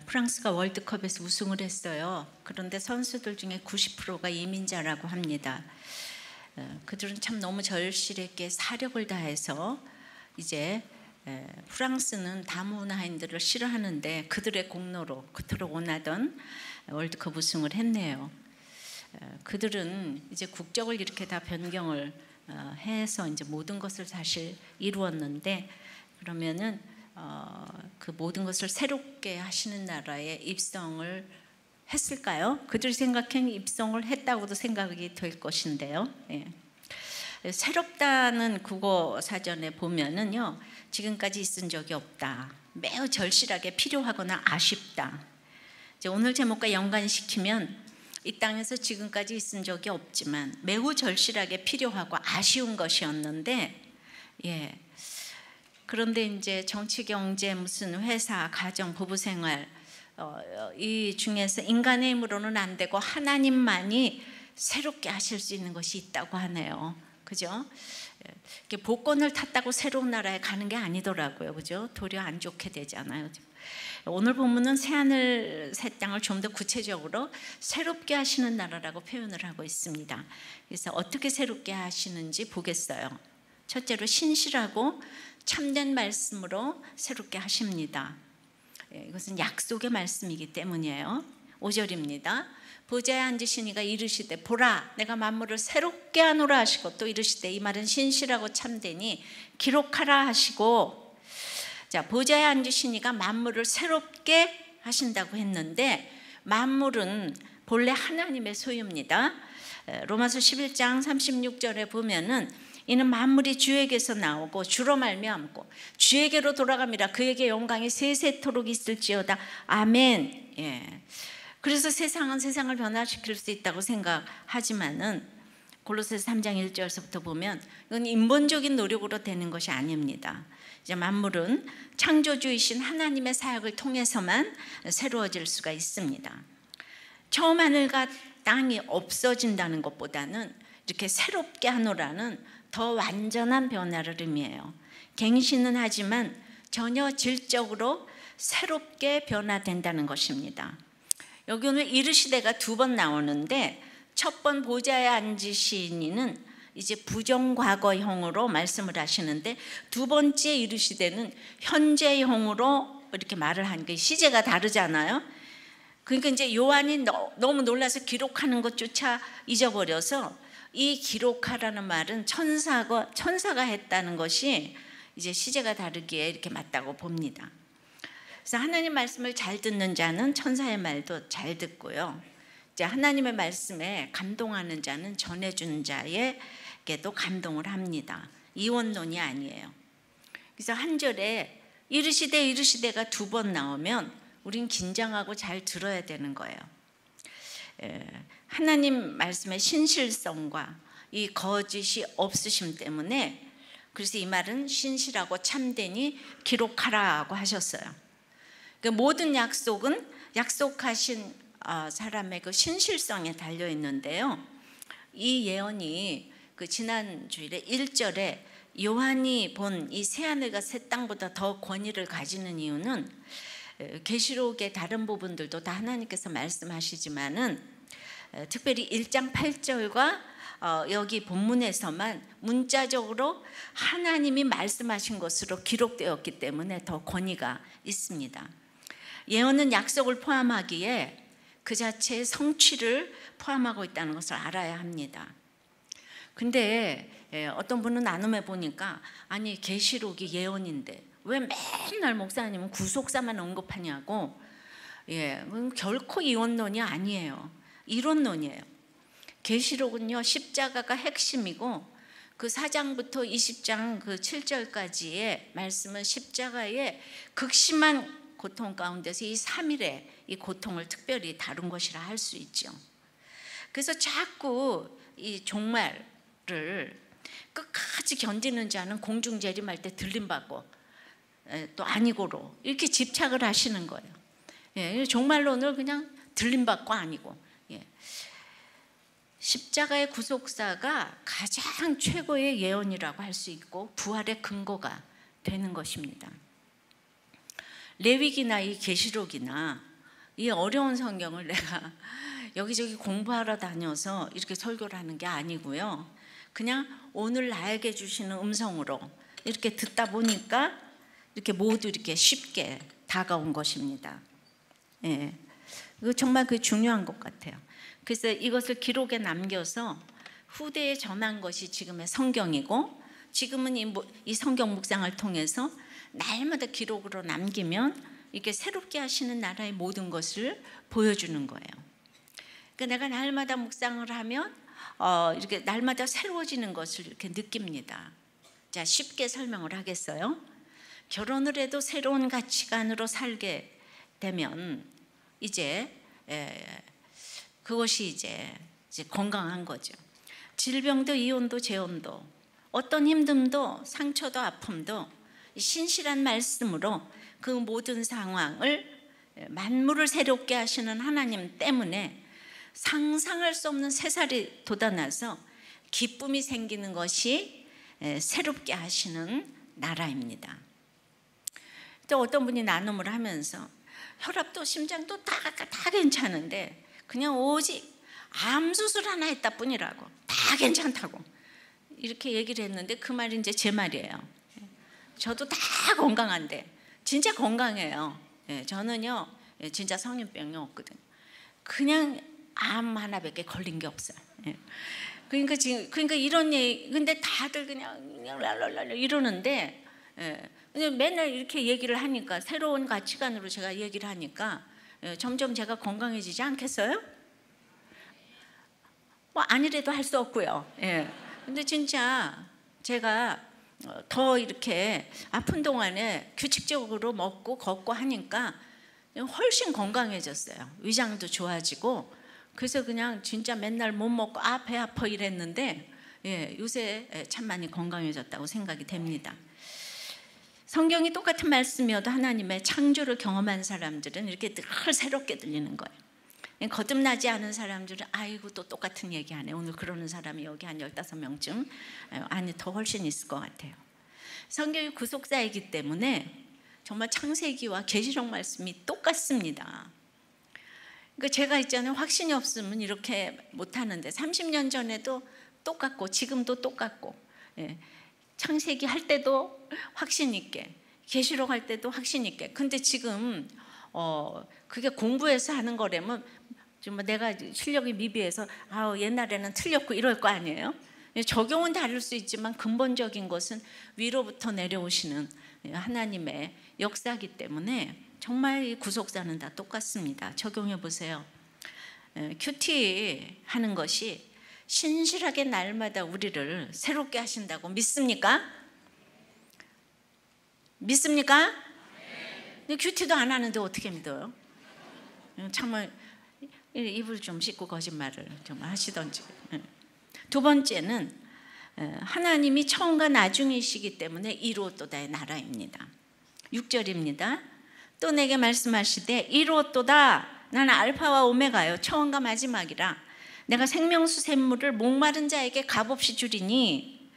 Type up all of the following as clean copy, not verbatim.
프랑스가 월드컵에서 우승을 했어요. 그런데 선수들 중에 90%가 이민자라고 합니다. 그들은 참 너무 절실하게 사력을 다해서 이제 프랑스는 다문화인들을 싫어하는데 그들의 공로로 그토록 원하던 월드컵 우승을 했네요. 그들은 이제 국적을 이렇게 다 변경을 해서 이제 모든 것을 사실 이루었는데, 그러면은 그 모든 것을 새롭게 하시는 나라에 입성을 했을까요? 그들이 생각한 입성을 했다고도 생각이 될 것인데요. 새롭다는 국어 사전에 보면은요, 지금까지 있은 적이 없다, 매우 절실하게 필요하거나 아쉽다. 이제 오늘 제목과 연관시키면 이 땅에서 지금까지 있은 적이 없지만 매우 절실하게 필요하고 아쉬운 것이었는데, 그런데 이제 정치, 경제, 무슨 회사, 가정, 부부생활, 이 중에서 인간의 힘으로는 안 되고 하나님만이 새롭게 하실 수 있는 것이 있다고 하네요. 그죠? 복권을 탔다고 새로운 나라에 가는 게 아니더라고요. 그죠? 도리어 안 좋게 되잖아요. 오늘 본문은 새하늘 새 땅을 좀 더 구체적으로 새롭게 하시는 나라라고 표현을 하고 있습니다. 그래서 어떻게 새롭게 하시는지 보겠어요. 첫째로 신실하고 참된 말씀으로 새롭게 하십니다. 이것은 약속의 말씀이기 때문이에요. 5절입니다. 보좌에 앉으신 이가 이르시되 보라 내가 만물을 새롭게 하노라 하시고, 또 이르시되, 이 말은 신실하고 참되니 기록하라 하시고. 자, 보좌에 앉으신 이가 만물을 새롭게 하신다고 했는데, 만물은 본래 하나님의 소유입니다. 로마서 11장 36절에 보면은 이는 만물이 주에게서 나오고 주로 말미암고 주에게로 돌아갑니다. 그에게 영광이 세세토록 있을지어다. 아멘. 그래서 세상은 세상을 변화시킬 수 있다고 생각하지만은 골로새서 3장 1절서부터 보면 이건 인본적인 노력으로 되는 것이 아닙니다. 이제 만물은 창조주이신 하나님의 사역을 통해서만 새로워질 수가 있습니다. 처음 하늘과 땅이 없어진다는 것보다는 이렇게 새롭게 하노라는 더 완전한 변화를 의미해요. 갱신은 하지만 전혀 질적으로 새롭게 변화된다는 것입니다. 여기 오늘 이르시되가 2번 나오는데, 첫 번 보좌에 앉으신 이는 이제 부정과거형으로 말씀을 하시는데, 두 번째 이르시되는 현재형으로 이렇게 말을 하는 게 시제가 다르잖아요. 그러니까 이제 요한이 너무 놀라서 기록하는 것조차 잊어버려서 이 기록하라는 말은 천사가 했다는 것이 이제 시제가 다르기에 이렇게 맞다고 봅니다. 그래서 하나님 말씀을 잘 듣는 자는 천사의 말도 잘 듣고요, 이제 하나님의 말씀에 감동하는 자는 전해주는 자에게도 감동을 합니다. 이원론이 아니에요. 그래서 한 절에 이르시되가 2번 나오면 우린 긴장하고 잘 들어야 되는 거예요. 하나님 말씀의 신실성과 이 거짓이 없으심 때문에, 그래서 이 말은 신실하고 참되니 기록하라고 하셨어요. 그러니까 모든 약속은 약속하신 사람의 그 신실성에 달려 있는데요, 이 예언이 그 지난 주일에 1절에 요한이 본 이 새하늘과 새 땅보다 더 권위를 가지는 이유는, 계시록의 다른 부분들도 다 하나님께서 말씀하시지만은 특별히 1장 8절과 여기 본문에서만 문자적으로 하나님이 말씀하신 것으로 기록되었기 때문에 더 권위가 있습니다. 예언은 약속을 포함하기에 그 자체의 성취를 포함하고 있다는 것을 알아야 합니다. 근데 어떤 분은 나눔해 보니까, 아니 계시록이 예언인데 왜 맨날 목사님은 구속사만 언급하냐고. 결코 이원론이 아니에요. 이론론이에요. 계시록은요, 십자가가 핵심이고 그 4장부터 20장 그 7절까지의 말씀은 십자가의 극심한 고통 가운데서 이 3일의 이 고통을 특별히 다룬 것이라 할 수 있죠. 그래서 자꾸 이 종말을 끝까지 견디는 자는 공중재림할 때 들림받고 또 아니고로 이렇게 집착을 하시는 거예요. 종말론을 그냥 들림받고 아니고. 십자가의 구속사가 가장 최고의 예언이라고 할 수 있고 부활의 근거가 되는 것입니다. 레위기나 이 계시록이나 이 어려운 성경을 내가 여기저기 공부하러 다녀서 이렇게 설교를 하는 게 아니고요. 그냥 오늘 나에게 주시는 음성으로 이렇게 듣다 보니까 이렇게 모두 이렇게 쉽게 다가온 것입니다. 예, 이거 정말 그 중요한 것 같아요. 그래서 이것을 기록에 남겨서 후대에 전한 것이 지금의 성경이고, 지금은 이 성경 묵상을 통해서 날마다 기록으로 남기면 이렇게 새롭게 하시는 나라의 모든 것을 보여주는 거예요. 그러니까 내가 날마다 묵상을 하면 이렇게 날마다 새로워지는 것을 이렇게 느낍니다. 자, 쉽게 설명을 하겠어요. 결혼을 해도 새로운 가치관으로 살게 되면 이제 그것이 이제 건강한 거죠. 질병도 이혼도 재혼도 어떤 힘듦도 상처도 아픔도 신실한 말씀으로 그 모든 상황을 만물을 새롭게 하시는 하나님 때문에 상상할 수 없는 새살이 돋아나서 기쁨이 생기는 것이 새롭게 하시는 나라입니다. 또 어떤 분이 나눔을 하면서 혈압도 심장도 다 괜찮은데 그냥 오직 암 수술 하나 했다 뿐이라고, 다 괜찮다고 이렇게 얘기를 했는데 그 말이 이제 제 말이에요. 저도 다 건강한데 진짜 건강해요. 저는요 진짜 성인병이 없거든요. 그냥 암 하나밖에 걸린 게 없어요. 그러니까 이런 얘기, 근데 다들 그냥 랄랄랄 이러는데, 맨날 이렇게 얘기를 하니까, 새로운 가치관으로 제가 얘기를 하니까 점점 제가 건강해지지 않겠어요? 뭐 아니래도 할 수 없고요. 근데 진짜 제가 더 이렇게 아픈 동안에 규칙적으로 먹고 걷고 하니까 훨씬 건강해졌어요. 위장도 좋아지고. 그래서 그냥 진짜 맨날 못 먹고 배 아파 이랬는데 요새 참 많이 건강해졌다고 생각이 됩니다. 성경이 똑같은 말씀이어도 하나님의 창조를 경험한 사람들은 이렇게 늘 새롭게 들리는 거예요. 거듭나지 않은 사람들은 아이고 또 똑같은 얘기하네. 오늘 그러는 사람이 여기 한 15명쯤 아니 더 훨씬 있을 것 같아요. 성경이 구속사이기 때문에 정말 창세기와 계시록 말씀이 똑같습니다. 그러니까 제가 있잖아요, 확신이 없으면 이렇게 못하는데 30년 전에도 똑같고 지금도 똑같고, 창세기 할 때도 확신 있게, 계시록 할 때도 확신 있게. 근데 지금 그게 공부해서 하는 거라면 정말 내가 실력이 미비해서 옛날에는 틀렸고 이럴 거 아니에요. 적용은 다를 수 있지만 근본적인 것은 위로부터 내려오시는 하나님의 역사이기 때문에 정말 이 구속사는 다 똑같습니다. 적용해 보세요. 큐티 하는 것이 신실하게 날마다 우리를 새롭게 하신다고 믿습니까? 믿습니까? 근데 큐티도 안 하는데 어떻게 믿어요? 정말 입을 좀 씻고 거짓말을 좀 하시던지. 두 번째는 하나님이 처음과 나중이시기 때문에 이루었도다의 나라입니다. 6절입니다. 또 내게 말씀하시되 이루었도다. 나는 알파와 오메가요 처음과 마지막이라. 내가 생명수 샘물을 목마른 자에게 값없이 주리니.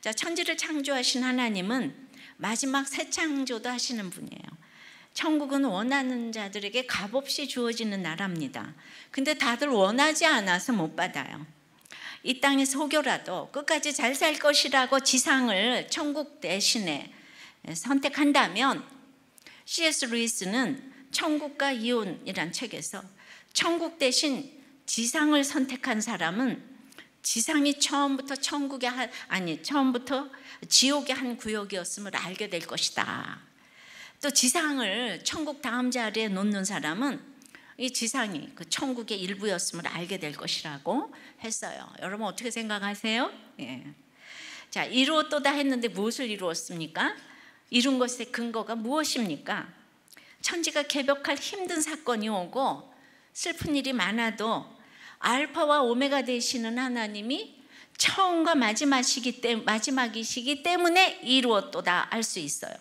자, 천지를 창조하신 하나님은 마지막 새 창조도 하시는 분이에요. 천국은 원하는 자들에게 값없이 주어지는 나라입니다. 근데 다들 원하지 않아서 못 받아요. 이 땅에서 혹여라도 끝까지 잘 살 것이라고 지상을 천국 대신에 선택한다면, C.S. 루이스는 천국과 이혼이란 책에서 천국 대신 지상을 선택한 사람은 지상이 처음부터 처음부터 지옥의 한 구역이었음을 알게 될 것이다. 또 지상을 천국 다음 자리에 놓는 사람은 이 지상이 그 천국의 일부였음을 알게 될 것이라고 했어요. 여러분 어떻게 생각하세요? 자, 이루었도다 했는데 무엇을 이루었습니까? 이룬 것의 근거가 무엇입니까? 천지가 개벽할 힘든 사건이 오고 슬픈 일이 많아도 알파와 오메가 되시는 하나님이 처음과 마지막이시기 때문에 이루었도다 할 수 있어요.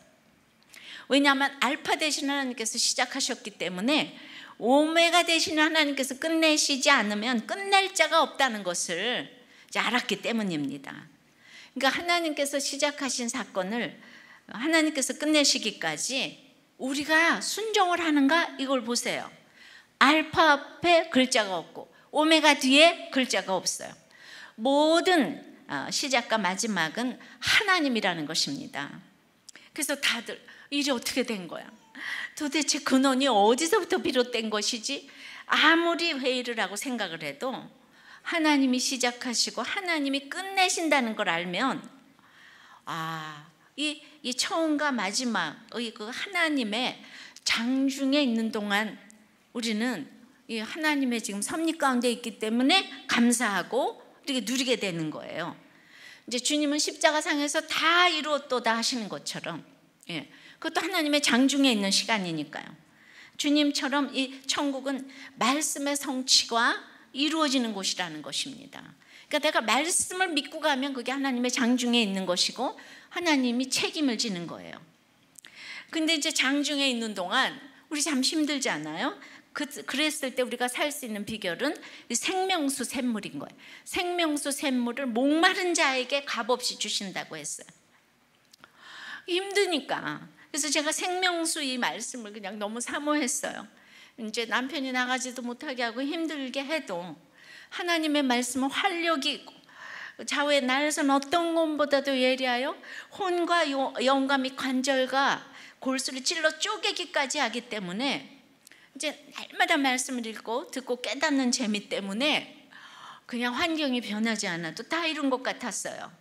왜냐하면 알파 되시는 하나님께서 시작하셨기 때문에 오메가 되시는 하나님께서 끝내시지 않으면 끝낼 자가 없다는 것을 이제 알았기 때문입니다. 그러니까 하나님께서 시작하신 사건을 하나님께서 끝내시기까지 우리가 순종을 하는가 이걸 보세요. 알파 앞에 글자가 없고 오메가 뒤에 글자가 없어요. 모든 시작과 마지막은 하나님이라는 것입니다. 그래서 다들 일이 어떻게 된 거야? 도대체 근원이 어디서부터 비롯된 것이지? 아무리 회의를 하고 생각을 해도 하나님이 시작하시고 하나님이 끝내신다는 걸 알면 이 처음과 마지막의 그 하나님의 장중에 있는 동안 우리는 이 하나님의 지금 섭리 가운데 있기 때문에 감사하고 이렇게 누리게 되는 거예요. 이제 주님은 십자가상에서 다 이루었도다 하시는 것처럼, 그것도 하나님의 장중에 있는 시간이니까요. 주님처럼 이 천국은 말씀의 성취가 이루어지는 곳이라는 것입니다. 그러니까 내가 말씀을 믿고 가면 그게 하나님의 장중에 있는 것이고 하나님이 책임을 지는 거예요. 근데 이제 장중에 있는 동안 우리 참 힘들잖아요. 그랬을 때 우리가 살 수 있는 비결은 생명수 샘물인 거예요. 생명수 샘물을 목마른 자에게 값없이 주신다고 했어요. 힘드니까. 그래서 제가 생명수 이 말씀을 그냥 너무 사모했어요. 이제 남편이 나가지도 못하게 하고 힘들게 해도 하나님의 말씀은 활력이 있고 좌우의 날선 어떤 것보다도 예리하여 혼과 영과 및 관절과 골수를 찔러 쪼개기까지 하기 때문에 이제 날마다 말씀을 읽고 듣고 깨닫는 재미 때문에 그냥 환경이 변하지 않아도 다 이룬 것 같았어요.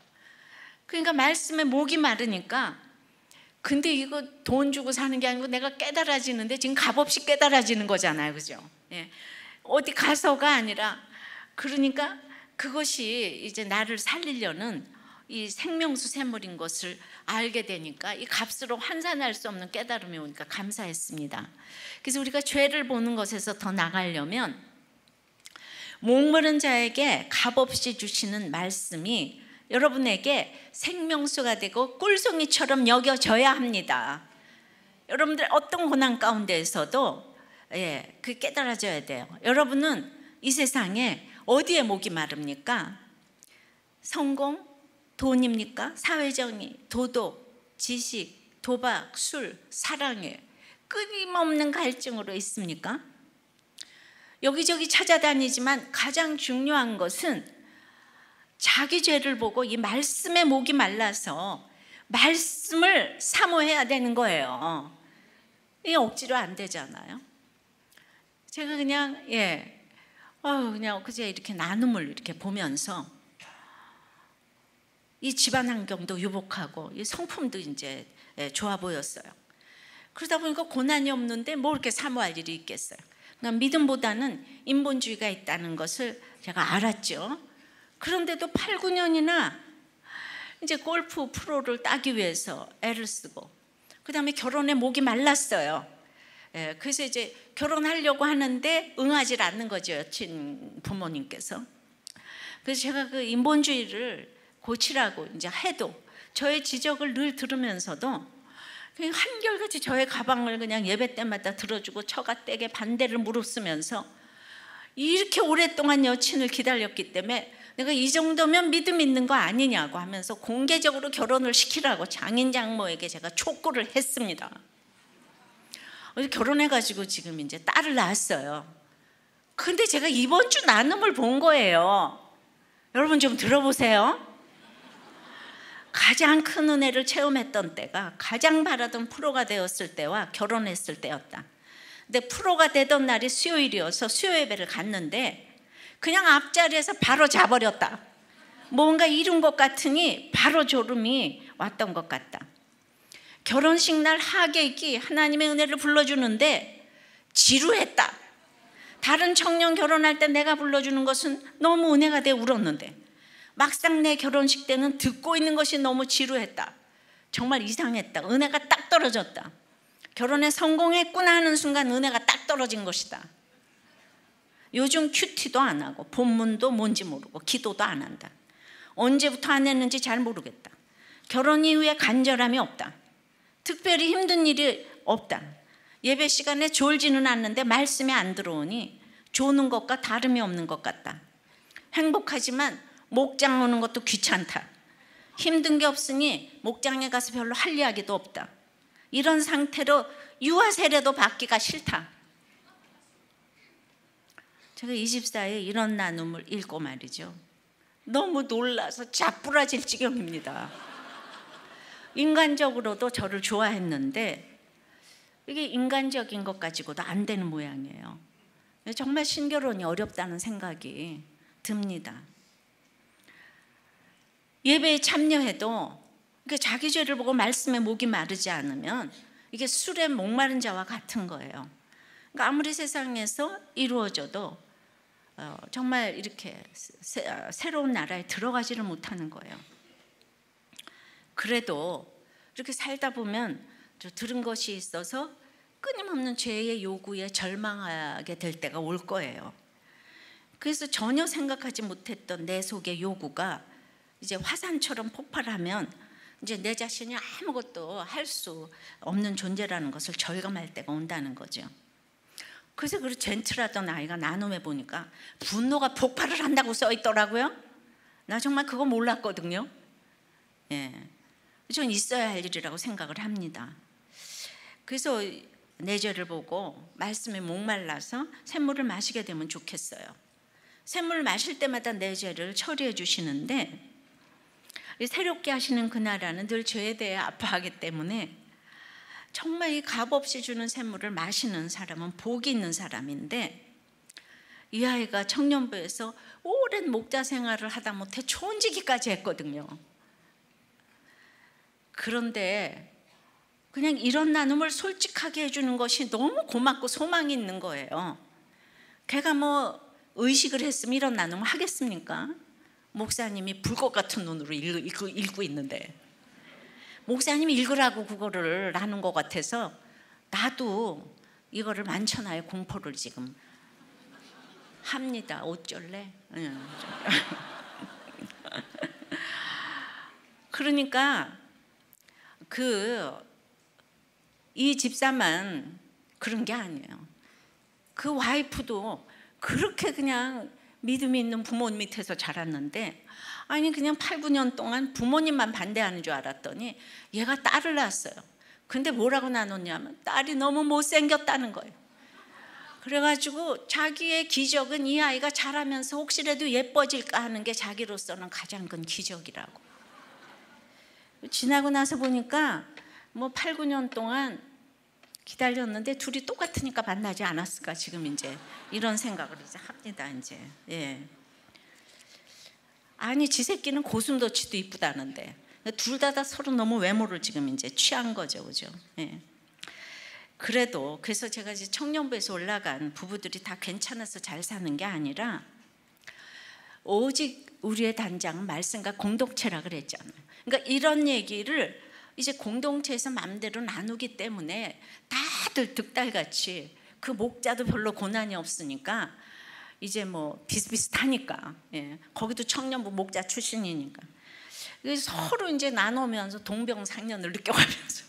그러니까 말씀에 목이 마르니까 근데 이거 돈 주고 사는 게 아니고 내가 깨달아지는데 지금 값없이 깨달아지는 거잖아요. 그죠? 어디 가서가 아니라 그러니까 그것이 이제 나를 살리려는 이 생명수 샘물인 것을 알게 되니까 이 값으로 환산할 수 없는 깨달음이 오니까 감사했습니다. 그래서 우리가 죄를 보는 것에서 더 나가려면 목마른 자에게 값없이 주시는 말씀이 여러분에게 생명수가 되고 꿀송이처럼 여겨져야 합니다. 여러분들 어떤 고난 가운데에서도 그 깨달아져야 돼요. 여러분은 이 세상에 어디에 목이 마릅니까? 성공, 돈입니까? 사회정의, 도덕, 지식, 도박, 술, 사랑에 끊임없는 갈증으로 있습니까? 여기저기 찾아다니지만 가장 중요한 것은 자기 죄를 보고 이 말씀에 목이 말라서 말씀을 사모해야 되는 거예요. 이게 억지로 안 되잖아요. 제가 그냥 그냥 그제 이렇게 나눔을 이렇게 보면서 이 집안 환경도 유복하고 이 성품도 이제 좋아 보였어요. 그러다 보니까 고난이 없는데 뭐 이렇게 사모할 일이 있겠어요. 그러니까 믿음보다는 인본주의가 있다는 것을 제가 알았죠. 그런데도 8, 9년이나 이제 골프 프로를 따기 위해서 애를 쓰고 그 다음에 결혼에 목이 말랐어요. 그래서 이제 결혼하려고 하는데 응하지 않는 거죠, 여친 부모님께서. 그래서 제가 그 인본주의를 고치라고 이제 해도 저의 지적을 늘 들으면서도 그냥 한결같이 저의 가방을 그냥 예배 때마다 들어주고 처가 댁에 반대를 무릅쓰면서 이렇게 오랫동안 여친을 기다렸기 때문에 내가 이 정도면 믿음 있는 거 아니냐고 하면서 공개적으로 결혼을 시키라고 장인 장모에게 제가 촉구를 했습니다. 결혼해가지고 지금 이제 딸을 낳았어요. 근데 제가 이번 주 나눔을 본 거예요. 여러분 좀 들어보세요. 가장 큰 은혜를 체험했던 때가 가장 바라던 프로가 되었을 때와 결혼했을 때였다. 근데 프로가 되던 날이 수요일이어서 수요 예배를 갔는데 그냥 앞자리에서 바로 자버렸다. 뭔가 이룬 것 같으니 바로 졸음이 왔던 것 같다. 결혼식 날 하객이 하나님의 은혜를 불러주는데 지루했다. 다른 청년 결혼할 때 내가 불러주는 것은 너무 은혜가 돼 울었는데 막상 내 결혼식 때는 듣고 있는 것이 너무 지루했다. 정말 이상했다. 은혜가 딱 떨어졌다. 결혼에 성공했구나 하는 순간 은혜가 딱 떨어진 것이다. 요즘 큐티도 안 하고 본문도 뭔지 모르고 기도도 안 한다. 언제부터 안 했는지 잘 모르겠다. 결혼 이후에 간절함이 없다. 특별히 힘든 일이 없다. 예배 시간에 졸지는 않는데 말씀이 안 들어오니 조는 것과 다름이 없는 것 같다. 행복하지만 목장 오는 것도 귀찮다. 힘든 게 없으니 목장에 가서 별로 할 이야기도 없다. 이런 상태로 유아 세례도 받기가 싫다. 제가 24에 이런 나눔을 읽고 말이죠, 너무 놀라서 자꾸라질 지경입니다. 인간적으로도 저를 좋아했는데 이게 인간적인 것 가지고도 안 되는 모양이에요. 정말 신결혼이 어렵다는 생각이 듭니다. 예배에 참여해도 자기 죄를 보고 말씀에 목이 마르지 않으면 이게 술에 목마른 자와 같은 거예요. 그러니까 아무리 세상에서 이루어져도 정말 이렇게 새로운 나라에 들어가지를 못하는 거예요. 그래도 이렇게 살다 보면 들은 것이 있어서 끊임없는 죄의 요구에 절망하게 될 때가 올 거예요. 그래서 전혀 생각하지 못했던 내 속의 요구가 이제 화산처럼 폭발하면 이제 내 자신이 아무것도 할 수 없는 존재라는 것을 절감할 때가 온다는 거죠. 그래서 그 젠틀하던 아이가 나눔해 보니까 분노가 폭발을 한다고 써 있더라고요. 나 정말 그거 몰랐거든요. 예, 전 있어야 할 일이라고 생각을 합니다. 그래서 내 죄를 보고 말씀에 목말라서 샘물을 마시게 되면 좋겠어요. 샘물을 마실 때마다 내 죄를 처리해 주시는데, 새롭게 하시는 그 나라는 늘 죄에 대해 아파하기 때문에 정말 이 값없이 주는 샘물을 마시는 사람은 복이 있는 사람인데, 이 아이가 청년부에서 오랜 목자 생활을 하다 못해 초혼지기까지 했거든요. 그런데 그냥 이런 나눔을 솔직하게 해주는 것이 너무 고맙고 소망이 있는 거예요. 걔가 뭐 의식을 했으면 이런 나눔을 하겠습니까? 목사님이 불꽃 같은 눈으로 읽고 있는데, 목사님이 읽으라고 그거를 나눈 것 같아서 나도 이거를 만천하에 공포를 지금 합니다. 어쩔래? 그러니까 이 집사만 그런 게 아니에요. 그 와이프도 그렇게 그냥 믿음이 있는 부모님 밑에서 자랐는데, 아니 그냥 8, 9년 동안 부모님만 반대하는 줄 알았더니 얘가 딸을 낳았어요. 근데 뭐라고 나눴냐면 딸이 너무 못생겼다는 거예요. 그래가지고 자기의 기적은 이 아이가 자라면서 혹시라도 예뻐질까 하는 게 자기로서는 가장 큰 기적이라고. 지나고 나서 보니까 뭐 8, 9년 동안 기다렸는데 둘이 똑같으니까 만나지 않았을까, 지금 이제 이런 생각을 이제 합니다. 이제 예. 아니 지 새끼는 고슴도치도 이쁘다는데 둘 다 서로 너무 외모를 지금 이제 취한 거죠, 그죠? 예. 그래서 제가 이제 청년부에서 올라간 부부들이 다 괜찮아서 잘 사는 게 아니라 오직 우리의 단장은 말씀과 공동체라 그랬잖아요. 그러니까 이런 얘기를 이제 공동체에서 마음대로 나누기 때문에 다들 득달같이, 그 목자도 별로 고난이 없으니까 이제 뭐 비슷비슷하니까, 예. 거기도 청년부 목자 출신이니까 서로 이제 나누면서 동병상련을 느껴가면서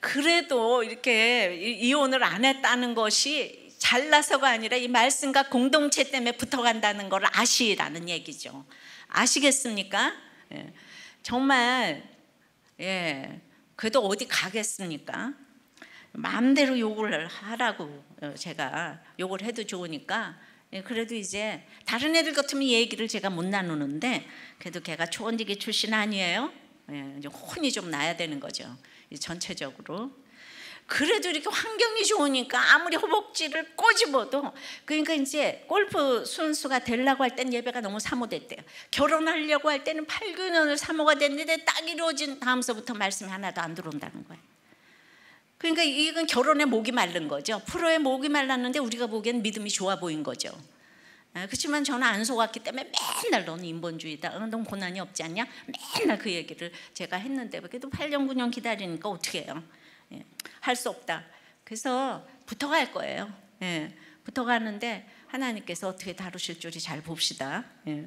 그래도 이렇게 이혼을 안 했다는 것이 잘나서가 아니라 이 말씀과 공동체 때문에 붙어간다는 걸 아시라는 얘기죠. 아시겠습니까? 예. 정말 예, 그래도 어디 가겠습니까? 마음대로 욕을 하라고 제가 욕을 해도 좋으니까, 예, 그래도 이제 다른 애들 같으면 이 얘기를 제가 못 나누는데, 그래도 걔가 초원지기 출신 아니에요? 예, 이제 혼이 좀 나야 되는 거죠, 전체적으로. 그래도 이렇게 환경이 좋으니까 아무리 허벅지를 꼬집어도, 그러니까 이제 골프 선수가 되려고 할 땐 예배가 너무 사모됐대요. 결혼하려고 할 때는 8, 9년을 사모가 됐는데 딱 이루어진 다음서부터 말씀이 하나도 안 들어온다는 거예요. 그러니까 이건 결혼에 목이 마른 거죠. 프로의 목이 말랐는데 우리가 보기엔 믿음이 좋아 보인 거죠. 그렇지만 저는 안 속았기 때문에 맨날 너는 인본주의다, 넌 고난이 없지 않냐, 맨날 그 얘기를 제가 했는데, 그래도 8년 9년 기다리니까 어떻게 해요? 예, 할 수 없다. 그래서 붙어갈 거예요. 예, 붙어가는데 하나님께서 어떻게 다루실 줄이 잘 봅시다. 예.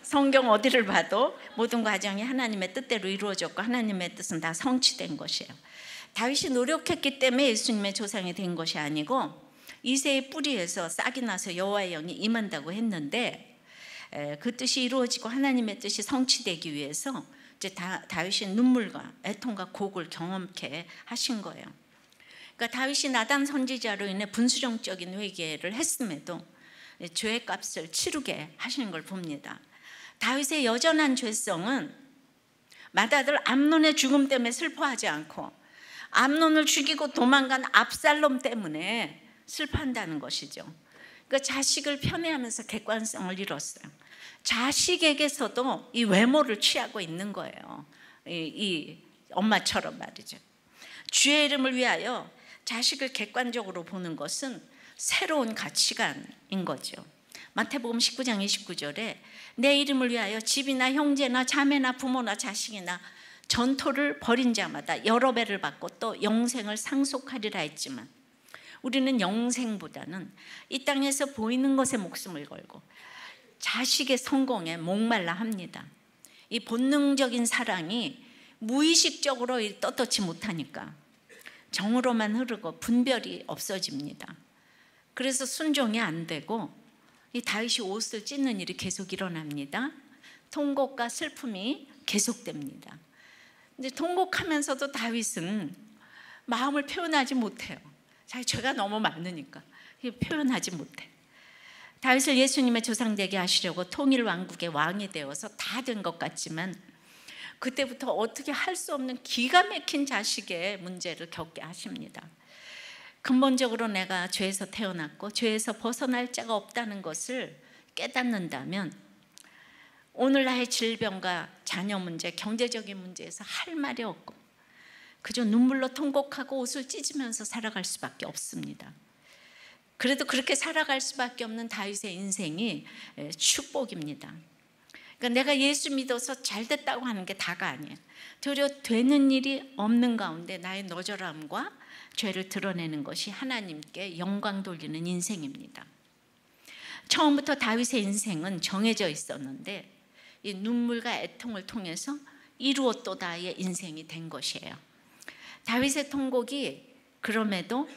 성경 어디를 봐도 모든 과정이 하나님의 뜻대로 이루어졌고 하나님의 뜻은 다 성취된 것이에요. 다윗이 노력했기 때문에 예수님의 조상이 된 것이 아니고 이새의 뿌리에서 싹이 나서 여호와의 영이 임한다고 했는데, 그 뜻이 이루어지고 하나님의 뜻이 성취되기 위해서 이제 다윗이 눈물과 애통과 곡을 경험케 하신 거예요. 그러니까 다윗이 나단 선지자로 인해 분수령적인 회개를 했음에도 죄의 값을 치르게 하시는 걸 봅니다. 다윗의 여전한 죄성은 맏아들 암논의 죽음 때문에 슬퍼하지 않고 암논을 죽이고 도망간 압살롬 때문에 슬퍼한다는 것이죠. 그러니까 자식을 편애하면서 객관성을 잃었어요. 자식에게서도 이 외모를 취하고 있는 거예요. 이 엄마처럼 말이죠. 주의 이름을 위하여 자식을 객관적으로 보는 것은 새로운 가치관인 거죠. 마태복음 19장 29절에 내 이름을 위하여 집이나 형제나 자매나 부모나 자식이나 전토를 벌인 자마다 여러 배를 받고 또 영생을 상속하리라 했지만 우리는 영생보다는 이 땅에서 보이는 것에 목숨을 걸고 자식의 성공에 목말라 합니다. 이 본능적인 사랑이 무의식적으로 떳떳지 못하니까 정으로만 흐르고 분별이 없어집니다. 그래서 순종이 안 되고 이 다윗이 옷을 찢는 일이 계속 일어납니다. 통곡과 슬픔이 계속됩니다. 근데 통곡하면서도 다윗은 마음을 표현하지 못해요. 자기 죄가 너무 많으니까 표현하지 못해. 다윗을 예수님의 조상 되게 하시려고 통일 왕국의 왕이 되어서 다 된 것 같지만 그때부터 어떻게 할 수 없는 기가 막힌 자식의 문제를 겪게 하십니다. 근본적으로 내가 죄에서 태어났고 죄에서 벗어날 자가 없다는 것을 깨닫는다면 오늘 나의 질병과 자녀 문제, 경제적인 문제에서 할 말이 없고 그저 눈물로 통곡하고 옷을 찢으면서 살아갈 수밖에 없습니다. 그래도 그렇게 살아갈 수밖에 없는 다윗의 인생이 축복입니다. 그러니까 내가 예수 믿어서 잘 됐다고 하는 게 다가 아니에요. 되려 되는 일이 없는 가운데 나의 너절함과 죄를 드러내는 것이 하나님께 영광 돌리는 인생입니다. 처음부터 다윗의 인생은 정해져 있었는데 이 눈물과 애통을 통해서 이루었도다의 인생이 된 것이에요. 다윗의 통곡이 그럼에도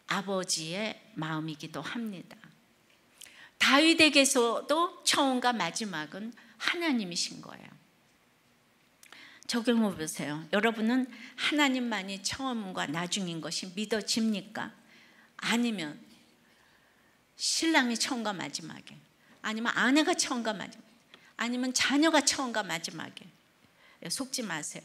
아버지의 마음이기도 합니다. 다윗에게서도 처음과 마지막은 하나님이신 거예요. 적용해 보세요. 여러분은 하나님만이 처음과 나중인 것이 믿어집니까? 아니면 신랑이 처음과 마지막에, 아니면 아내가 처음과 마지막, 아니면 자녀가 처음과 마지막에. 속지 마세요.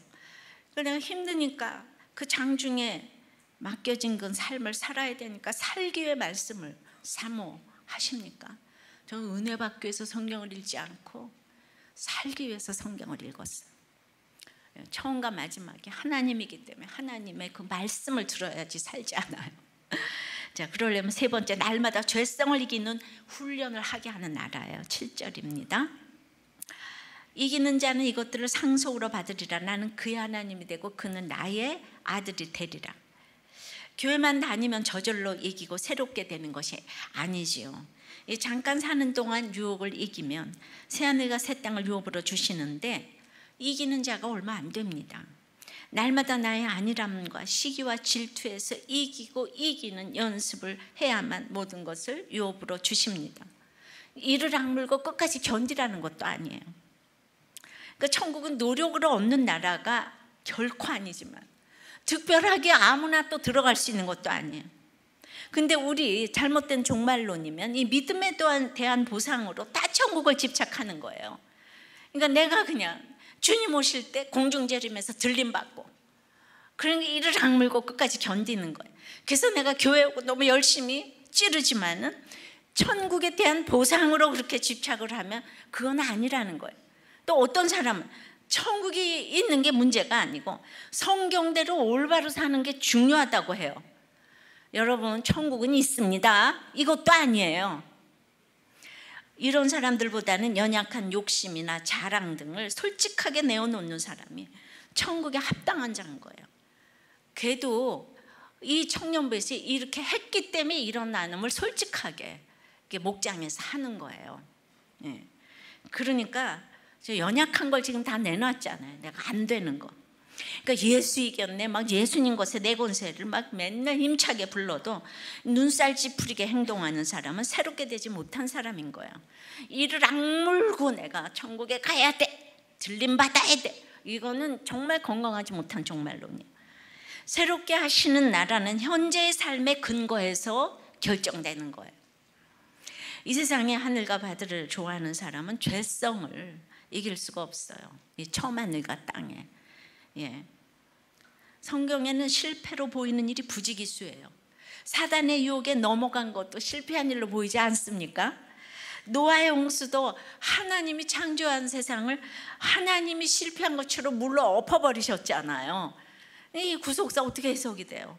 내가 힘드니까 그 장중에 맡겨진 그 삶을 살아야 되니까 살기 위해 말씀을 사모하십니까? 저는 은혜 받기 위해서 성경을 읽지 않고 살기 위해서 성경을 읽었어요. 처음과 마지막이 하나님이기 때문에 하나님의 그 말씀을 들어야지 살지 않아요. 자, 그러려면 세 번째, 날마다 죄성을 이기는 훈련을 하게 하는 나라예요. 7절입니다. 이기는 자는 이것들을 상속으로 받으리라. 나는 그의 하나님이 되고 그는 나의 아들이 되리라. 교회만 다니면 저절로 이기고 새롭게 되는 것이 아니지요. 잠깐 사는 동안 유혹을 이기면 새하늘과 새 땅을 유업으로 주시는데 이기는 자가 얼마 안 됩니다. 날마다 나의 안일함과 시기와 질투에서 이기고 이기는 연습을 해야만 모든 것을 유업으로 주십니다. 이를 악물고 끝까지 견디라는 것도 아니에요. 그러니까 천국은 노력으로 얻는 나라가 결코 아니지만 특별하게 아무나 또 들어갈 수 있는 것도 아니에요. 근데 우리 잘못된 종말론이면 이 믿음에 대한 보상으로 다 천국을 집착하는 거예요. 그러니까 내가 그냥 주님 오실 때 공중재림에서 들림받고 그러니까 이를 악물고 끝까지 견디는 거예요. 그래서 내가 교회 오고 너무 열심히 찌르지만은 천국에 대한 보상으로 그렇게 집착을 하면 그건 아니라는 거예요. 또 어떤 사람은 천국이 있는 게 문제가 아니고 성경대로 올바로 사는 게 중요하다고 해요. 여러분, 천국은 있습니다. 이것도 아니에요. 이런 사람들보다는 연약한 욕심이나 자랑 등을 솔직하게 내어놓는 사람이 천국에 합당한 자인 거예요. 걔도 이 청년부에서 이렇게 했기 때문에 이런 나눔을 솔직하게 목장에서 하는 거예요. 그러니까 저 연약한 걸 지금 다 내놨잖아요. 내가 안 되는 거. 그러니까 예수 이겼네, 막 예수님 것에 내 권세를 막 맨날 힘차게 불러도 눈살 찌푸리게 행동하는 사람은 새롭게 되지 못한 사람인 거예요. 이를 악물고 내가 천국에 가야 돼, 들림받아야 돼, 이거는 정말 건강하지 못한 종말론이에요. 새롭게 하시는 나라는 현재의 삶의 근거에서 결정되는 거예요. 이 세상에 하늘과 바다를 좋아하는 사람은 죄성을 이길 수가 없어요. 이 처하늘과 땅에. 예. 성경에는 실패로 보이는 일이 부지기수예요. 사단의 유혹에 넘어간 것도 실패한 일로 보이지 않습니까? 노아의 홍수도 하나님이 창조한 세상을 하나님이 실패한 것처럼 물로 엎어버리셨잖아요. 이 구속사 어떻게 해석이 돼요?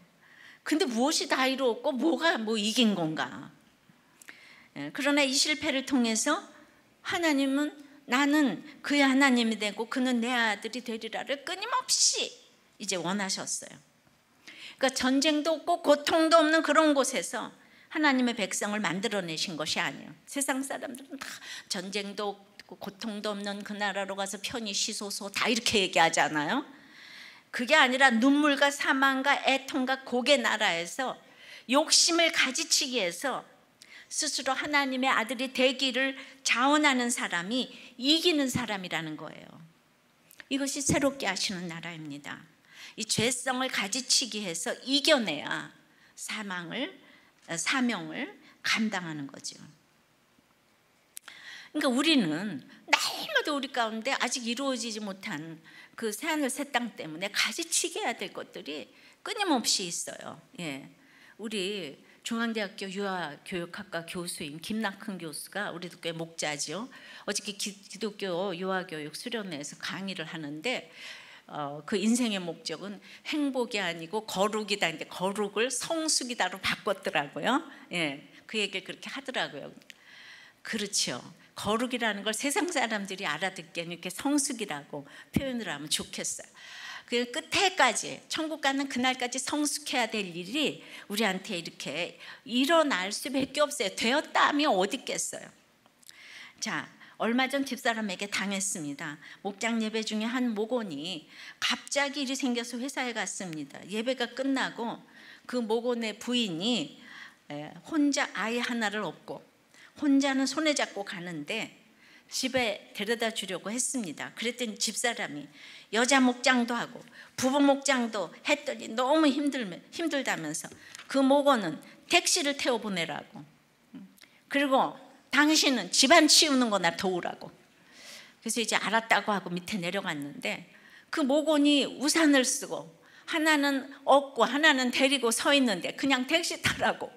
근데 무엇이 다 이루었고 뭐가 이긴 건가? 그러나 이 실패를 통해서 하나님은 나는 그의 하나님이 되고 그는 내 아들이 되리라를 끊임없이 이제 원하셨어요. 그러니까 전쟁도 없고 고통도 없는 그런 곳에서 하나님의 백성을 만들어내신 것이 아니에요. 세상 사람들은 다 전쟁도 없고 고통도 없는 그 나라로 가서 편히 쉬소서 다 이렇게 얘기하잖아요. 그게 아니라 눈물과 사망과 애통과 곡의 나라에서 욕심을 가지치기 위해서 스스로 하나님의 아들이 되기를 자원하는 사람이 이기는 사람이라는 거예요. 이것이 새롭게 하시는 나라입니다. 이 죄성을 가지치기 해서 이겨내야 사명을 감당하는 거죠. 그러니까 우리는 날마다 우리 가운데 아직 이루어지지 못한 그 새하늘 새 땅 때문에 가지치기 해야 될 것들이 끊임없이 있어요. 예. 우리 중앙대학교 유아교육학과 교수인 김낙훈 교수가 우리 교회 목자죠. 어저께 기독교 유아교육 수련회에서 강의를 하는데 그 인생의 목적은 행복이 아니고 거룩이다. 근데 거룩을 성숙이다로 바꿨더라고요. 예, 그 얘기를 그렇게 하더라고요. 그렇죠. 거룩이라는 걸 세상 사람들이 알아듣기에는 이렇게 성숙이라고 표현을 하면 좋겠어요. 그 끝에까지 천국 가는 그날까지 성숙해야 될 일이 우리한테 이렇게 일어날 수밖에 없어요. 되었다 하면 어디 있겠어요. 자, 얼마 전 집사람에게 당했습니다. 목장 예배 중에 한 목원이 갑자기 일이 생겨서 회사에 갔습니다. 예배가 끝나고 그 목원의 부인이 혼자 아이 하나를 업고 혼자는 손에 잡고 가는데 집에 데려다 주려고 했습니다. 그랬더니 집사람이 여자 목장도 하고 부부 목장도 했더니 너무 힘들다면서 그 목원은 택시를 태워 보내라고, 그리고 당신은 집안 치우는 거나 도우라고. 그래서 이제 알았다고 하고 밑에 내려갔는데 그 목원이 우산을 쓰고 하나는 업고 하나는 데리고 서 있는데 그냥 택시 타라고,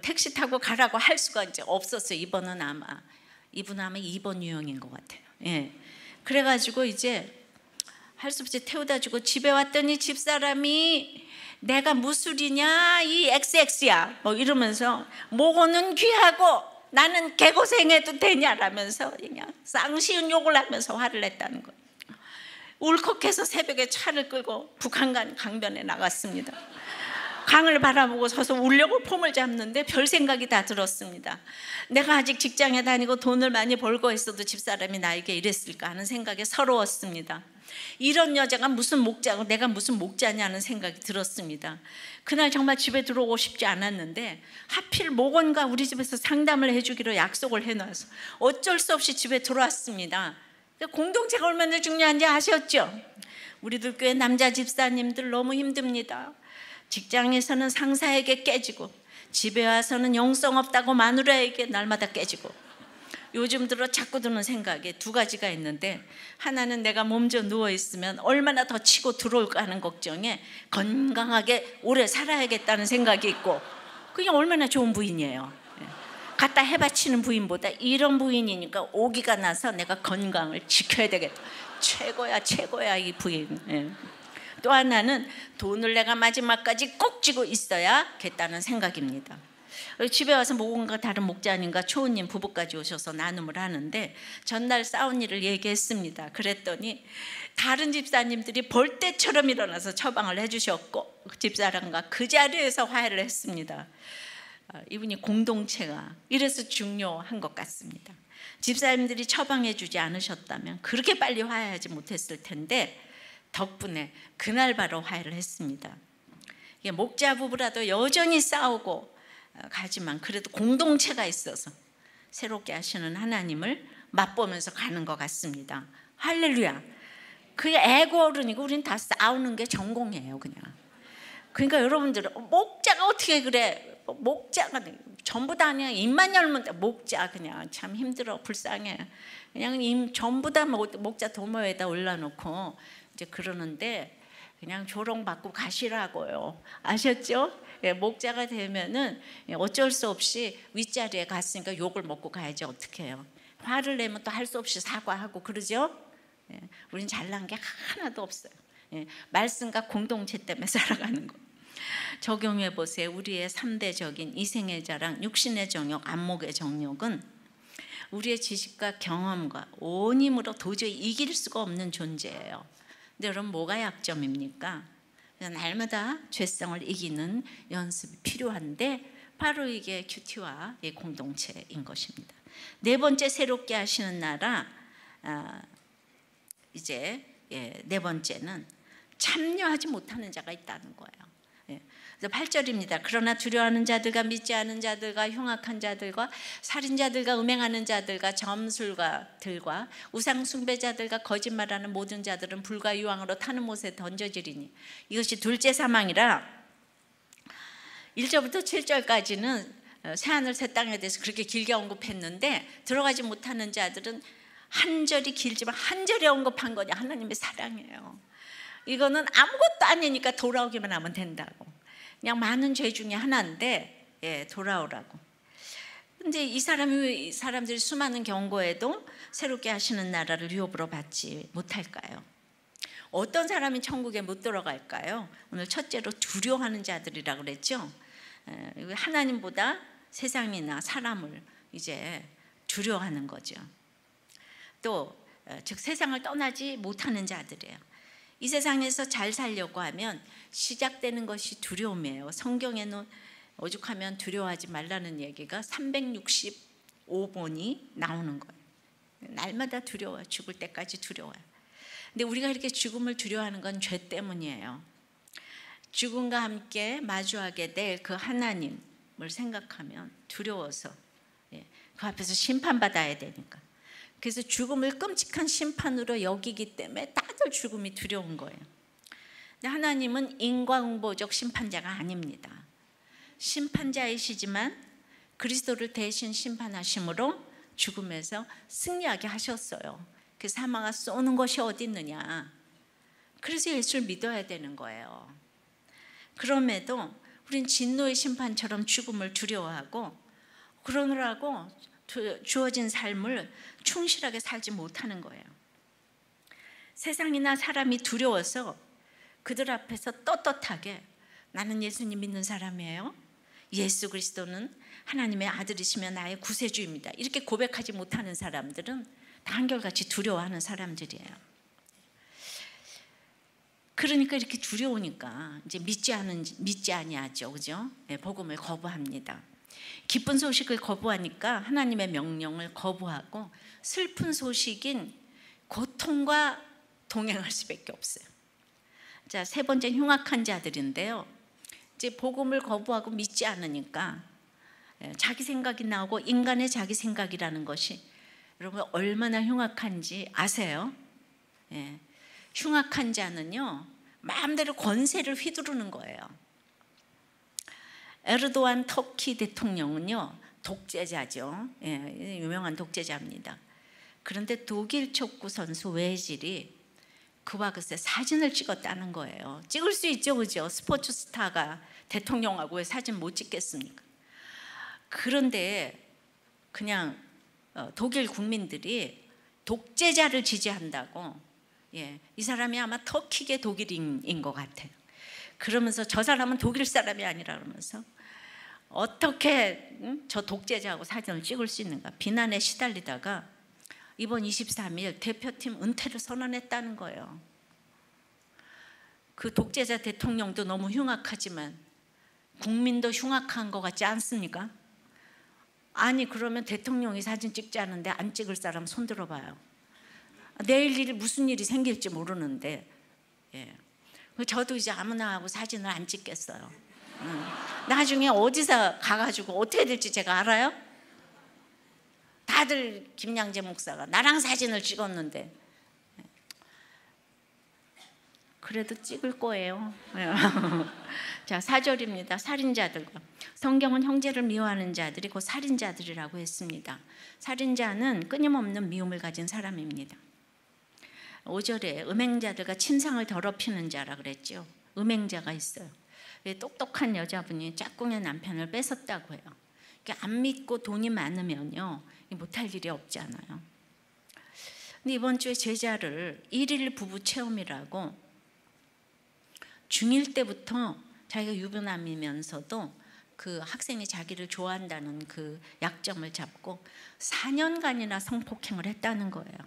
택시 타고 가라고 할 수가 이제 없었어요. 이분은 아마 2번 유형인 것 같아요. 예. 그래가지고 이제 할 수 없이 태워다 주고 집에 왔더니 집사람이 내가 무술이냐 이 XX야 이러면서 목원은 귀하고 나는 개고생해도 되냐라면서 그냥 쌍시운 욕을 하면서 화를 냈다는 거예요. 울컥해서 새벽에 차를 끌고 북한강 강변에 나갔습니다. 강을 바라보고 서서 울려고 폼을 잡는데 별 생각이 다 들었습니다. 내가 아직 직장에 다니고 돈을 많이 벌고 있어도 집사람이 나에게 이랬을까 하는 생각에 서러웠습니다. 이런 여자가 무슨 목자고 내가 무슨 목자냐는 생각이 들었습니다. 그날 정말 집에 들어오고 싶지 않았는데 하필 목원과 우리 집에서 상담을 해주기로 약속을 해놔서 어쩔 수 없이 집에 들어왔습니다. 공동체가 얼마나 중요한지 아셨죠? 우리들 교회 남자 집사님들 너무 힘듭니다. 직장에서는 상사에게 깨지고 집에 와서는 영성 없다고 마누라에게 날마다 깨지고 요즘 들어 자꾸 드는 생각에 두 가지가 있는데 하나는 내가 몸져 누워있으면 얼마나 더 치고 들어올까 하는 걱정에 건강하게 오래 살아야겠다는 생각이 있고 그게 얼마나 좋은 부인이에요. 갖다 해바치는 부인보다 이런 부인이니까 오기가 나서 내가 건강을 지켜야 되겠다. 최고야 이 부인. 또 하나는 돈을 내가 마지막까지 꼭 쥐고 있어야겠다는 생각입니다. 집에 와서 목원과 다른 목자님과 초우님 부부까지 오셔서 나눔을 하는데 전날 싸운 일을 얘기했습니다. 그랬더니 다른 집사님들이 벌떼처럼 일어나서 처방을 해주셨고 집사람과 그 자리에서 화해를 했습니다. 이분이 공동체가 이래서 중요한 것 같습니다. 집사님들이 처방해 주지 않으셨다면 그렇게 빨리 화해하지 못했을 텐데 덕분에 그날 바로 화해를 했습니다. 목자 부부라도 여전히 싸우고 가지만 그래도 공동체가 있어서 새롭게 하시는 하나님을 맛보면서 가는 것 같습니다. 할렐루야. 그게 애고 어른이고 우린 다 싸우는 게 전공이에요 그냥. 그러니까 여러분들은 목자가 어떻게 그래? 목자가 전부 다 그냥 입만 열면 목자 그냥 참 힘들어 불쌍해. 그냥 전부 다 목자 도모에다 올려놓고 이제 그러는데 그냥 조롱받고 가시라고요. 아셨죠? 예, 목자가 되면은 어쩔 수 없이 윗자리에 갔으니까 욕을 먹고 가야지 어떻게 해요. 화를 내면 또 할 수 없이 사과하고 그러죠. 예, 우린 잘난 게 하나도 없어요. 예, 말씀과 공동체 때문에 살아가는 거. 적용해 보세요. 우리의 3대적인 이생의 자랑, 육신의 정욕, 안목의 정욕은 우리의 지식과 경험과 온 힘으로 도저히 이길 수가 없는 존재예요. 근데 여러분 뭐가 약점입니까? 날마다 죄성을 이기는 연습이 필요한데 바로 이게 큐티와 공동체인 것입니다. 네 번째 새롭게 하시는 나라 이제 네 번째는 참여하지 못하는 자가 있다는 거예요. 그래서 8절입니다. 그러나 두려워하는 자들과 믿지 않은 자들과 흉악한 자들과 살인자들과 음행하는 자들과 점술가들과 우상 숭배자들과 거짓말하는 모든 자들은 불과 유황으로 타는 못에 던져지리니 이것이 둘째 사망이라. 1절부터 7절까지는 새하늘 새 땅에 대해서 그렇게 길게 언급했는데 들어가지 못하는 자들은 한 절이 길지만 한 절에 언급한 거냐 하나님의 사랑이에요. 이거는 아무것도 아니니까 돌아오기만 하면 된다고. 그냥 많은 죄 중에 하나인데 돌아오라고. 근데 이 사람들이 수많은 경고에도 새롭게 하시는 나라를 유업으로 받지 못할까요? 어떤 사람이 천국에 못 들어갈까요? 오늘 첫째로 두려워하는 자들이라고 그랬죠. 하나님보다 세상이나 사람을 이제 두려워하는 거죠. 또 즉 세상을 떠나지 못하는 자들이에요. 이 세상에서 잘 살려고 하면 시작되는 것이 두려움이에요. 성경에는 오죽하면 두려워하지 말라는 얘기가 365번이 나오는 거예요. 날마다 두려워요. 죽을 때까지 두려워요. 근데 우리가 이렇게 죽음을 두려워하는 건 죄 때문이에요. 죽음과 함께 마주하게 될 그 하나님을 생각하면 두려워서 그 앞에서 심판받아야 되니까. 그래서 죽음을 끔찍한 심판으로 여기기 때문에 다들 죽음이 두려운 거예요. 근데 하나님은 인과응보적 심판자가 아닙니다. 심판자이시지만 그리스도를 대신 심판하심으로 죽음에서 승리하게 하셨어요. 그 사망아 쏘는 것이 어디 있느냐. 그래서 예수를 믿어야 되는 거예요. 그럼에도 우린 진노의 심판처럼 죽음을 두려워하고 그러느라고 주어진 삶을 충실하게 살지 못하는 거예요. 세상이나 사람이 두려워서 그들 앞에서 떳떳하게 나는 예수님 믿는 사람이에요. 예수 그리스도는 하나님의 아들이시며 나의 구세주입니다. 이렇게 고백하지 못하는 사람들은 다 한결같이 두려워하는 사람들이에요. 그러니까 이렇게 두려우니까 이제 믿지 아니하죠, 그죠? 복음을 거부합니다. 기쁜 소식을 거부하니까 하나님의 명령을 거부하고 슬픈 소식인 고통과 동행할 수밖에 없어요. 자, 세 번째 흉악한 자들인데요. 이제 복음을 거부하고 믿지 않으니까 자기 생각이 나오고 인간의 자기 생각이라는 것이 여러분 얼마나 흉악한지 아세요? 흉악한 자는요 마음대로 권세를 휘두르는 거예요. 에르도안 터키 대통령은요 독재자죠. 유명한 독재자입니다. 그런데 독일 촉구 선수 외질이 그와 글쎄 사진을 찍었다는 거예요. 찍을 수 있죠, 그죠? 스포츠 스타가 대통령하고 왜 사진 못 찍겠습니까? 그런데 그냥 독일 국민들이 독재자를 지지한다고, 이 사람이 아마 터키계 독일인 것 같아요. 그러면서 저 사람은 독일 사람이 아니라 그러면서 어떻게 저 독재자하고 사진을 찍을 수 있는가 비난에 시달리다가 이번 23일 대표팀 은퇴를 선언했다는 거예요. 그 독재자 대통령도 너무 흉악하지만 국민도 흉악한 것 같지 않습니까? 아니 그러면 대통령이 사진 찍지 않은데 안 찍을 사람 손 들어봐요. 내일 무슨 일이 생길지 모르는데 저도 이제 아무나 하고 사진을 안 찍겠어요. 나중에 어디서 가가지고 어떻게 될지 제가 알아요? 다들 김양재 목사가 나랑 사진을 찍었는데 그래도 찍을 거예요. 자, 4절입니다. 살인자들과. 성경은 형제를 미워하는 자들이 곧 살인자들이라고 했습니다. 살인자는 끊임없는 미움을 가진 사람입니다. 5절에 음행자들과 침상을 더럽히는 자라 그랬죠. 음행자가 있어요. 똑똑한 여자분이 짝꿍의 남편을 뺏었다고 해요. 안 믿고 돈이 많으면요, 못할 일이 없잖아요. 근데 이번 주에 제자를 1일 부부 체험이라고 중1 때부터 자기가 유부남이면서도 그 학생이 자기를 좋아한다는 그 약점을 잡고 4년간이나 성폭행을 했다는 거예요.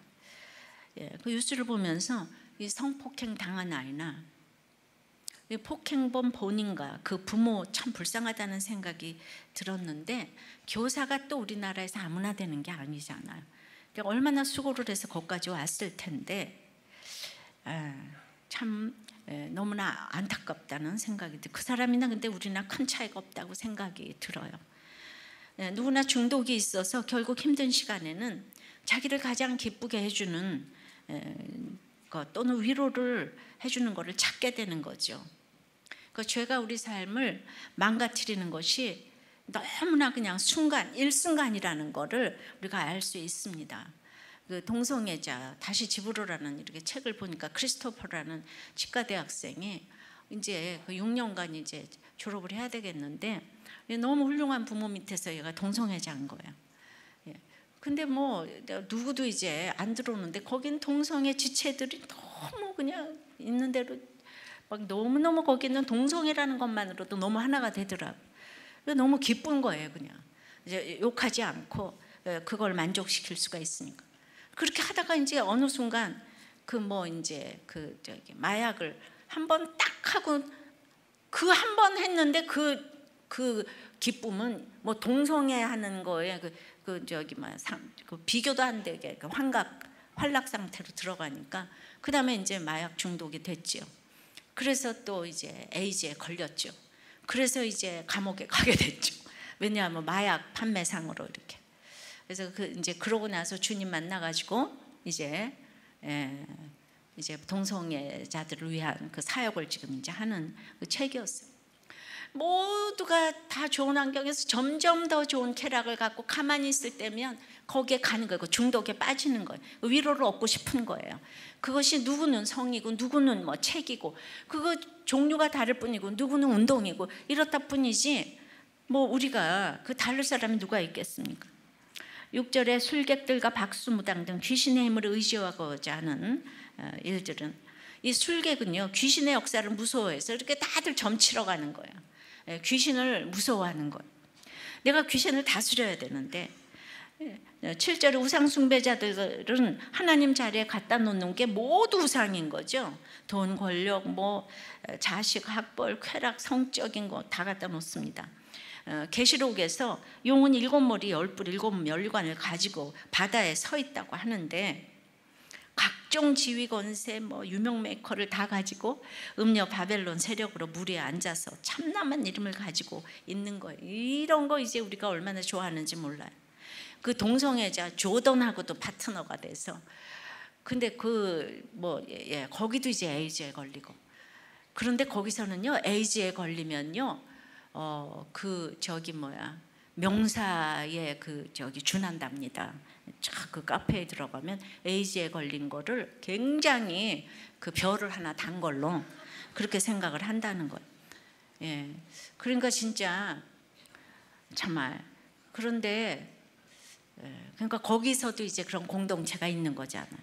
그 뉴스를 보면서 이 성폭행 당한 아이나 폭행범 본인과 그 부모 참 불쌍하다는 생각이 들었는데, 교사가 또 우리나라에서 아무나 되는 게 아니잖아요. 그러니까 얼마나 수고를 해서 거기까지 왔을 텐데 참 너무나 안타깝다는 생각이 들어요. 그 사람이나 근데 우리나 큰 차이가 없다고 생각이 들어요. 누구나 중독이 있어서 결국 힘든 시간에는 자기를 가장 기쁘게 해주는 것 또는 위로를 해주는 것을 찾게 되는 거죠. 그 죄가 우리 삶을 망가뜨리는 것이 너무나 그냥 순간, 일순간이라는 것을 우리가 알 수 있습니다. 그 동성애자 다시 집으로라는 이렇게 책을 보니까 크리스토퍼라는 치과대학생이 이제 그 6년간 이제 졸업을 해야 되겠는데 너무 훌륭한 부모 밑에서 얘가 동성애자인 거예요. 근데 뭐 누구도 이제 안 들어오는데 거긴 동성애 지체들이 너무 그냥 있는 대로 막 너무너무 거기는 동성애라는 것만으로도 너무 하나가 되더라고요. 너무 기쁜 거예요. 그냥 이제 욕하지 않고 그걸 만족시킬 수가 있으니까. 그렇게 하다가 이제 어느 순간 그 뭐 이제 그 저기 마약을 한 번 딱 하고 그 한 번 했는데 그 기쁨은 뭐 동성애 하는 거에 그 저기 그 비교도 안 되게 그 환락 상태로 들어가니까 그 다음에 이제 마약 중독이 됐죠. 그래서 또 이제 에이즈에 걸렸죠. 그래서 이제 감옥에 가게 됐죠. 왜냐하면 마약 판매상으로 이렇게. 그래서 이제 그러고 나서 주님 만나가지고 이제 동성애자들을 위한 그 사역을 지금 이제 하는 그 책이었어요. 모두가 다 좋은 환경에서 점점 더 좋은 쾌락을 갖고 가만히 있을 때면 거기에 가는 거예요. 중독에 빠지는 거예요. 위로를 얻고 싶은 거예요. 그것이 누구는 성이고 누구는 뭐 책이고 그거 종류가 다를 뿐이고 누구는 운동이고 이렇다 뿐이지 뭐 우리가 그 다를 사람이 누가 있겠습니까? 6절에 술객들과 박수무당 등 귀신의 힘을 의지하고자 하는 일들은, 이 술객은요 귀신의 역사를 무서워해서 이렇게 다들 점치러 가는 거예요. 귀신을 무서워하는 거예요. 내가 귀신을 다스려야 되는데 7절에 우상 숭배자들은 하나님 자리에 갖다 놓는 게 모두 우상인 거죠. 돈, 권력, 뭐 자식, 학벌, 쾌락, 성적인 거 다 갖다 놓습니다. 계시록에서 용은 7머리 10뿔 7멸관을 가지고 바다에 서 있다고 하는데 각종 지휘 권세 뭐 유명 메이커를 다 가지고 음녀 바벨론 세력으로 무리에 앉아서 참남한 이름을 가지고 있는 거예요. 이런 거 이제 우리가 얼마나 좋아하는지 몰라요. 그 동성애자 조던하고도 파트너가 돼서 근데 거기도 이제 에이즈에 걸리고 그런데 거기서는요 에이즈에 걸리면요 명사에 준한답니다. 그 카페에 들어가면 에이즈에 걸린 거를 굉장히 그 별을 하나 단 걸로 그렇게 생각을 한다는 거예요. 그러니까 진짜 정말 그런데 그러니까 거기서도 이제 그런 공동체가 있는 거잖아요.